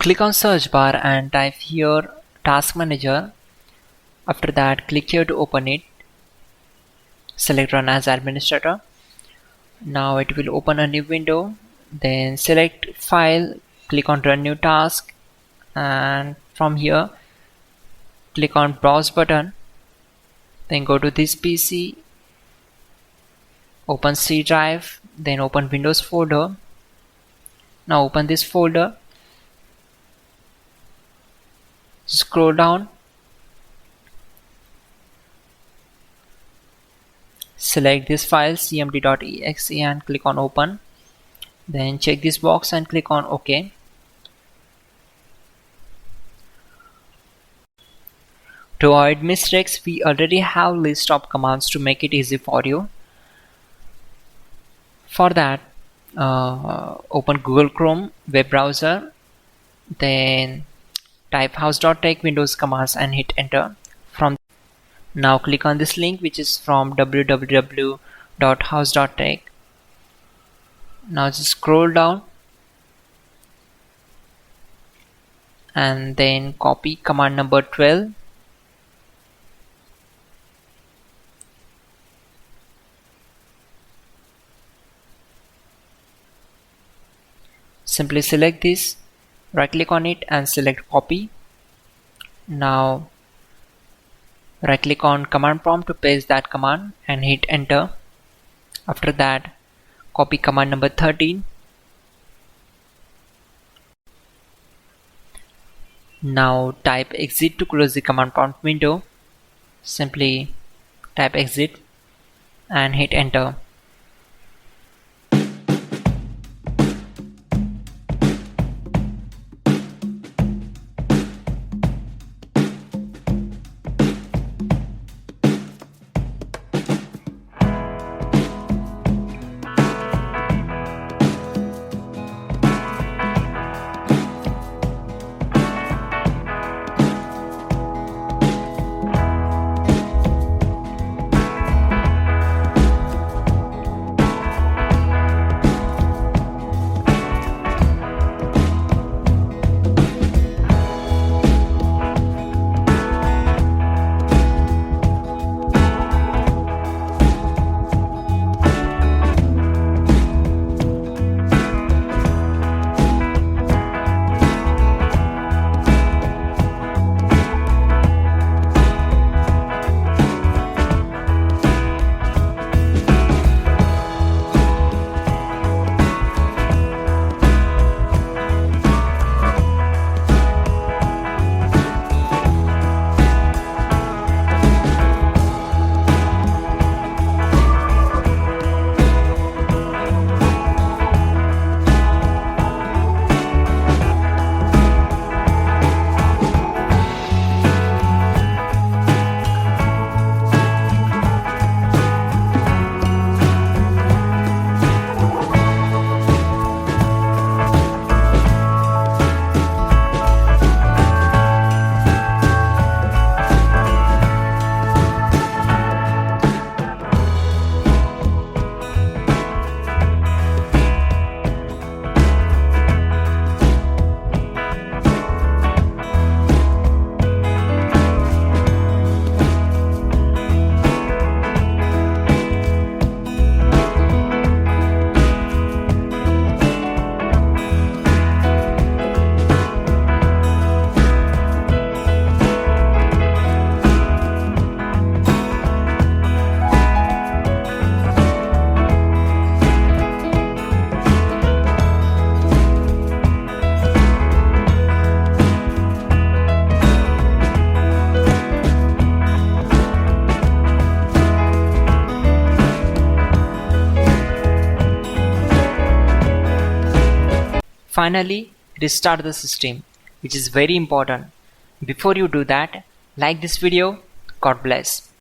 Click on search bar and type here task manager. After that, click here to open it. Select run as administrator. Now it will open a new window. Then select file, click on run new task, and from here click on browse button. Then go to this PC, open C drive, then open Windows folder. Now open this folder, scroll down, select this file cmd.exe and click on open. Then check this box and click on OK. To avoid mistakes, we already have list of commands to make it easy for you. For that, open Google Chrome web browser, then type hows.tech Windows commands and hit enter. Now click on this link, which is from www.hows.tech. Now just scroll down and then copy command number 12. Simply select this, right click on it and select copy. Now right click on command prompt to paste that command and hit enter. After that, copy command number 13. Now type exit to close the command prompt window. Simply type exit and hit enter. Finally, restart the system, which is very important. Before you do that, like this video. God bless.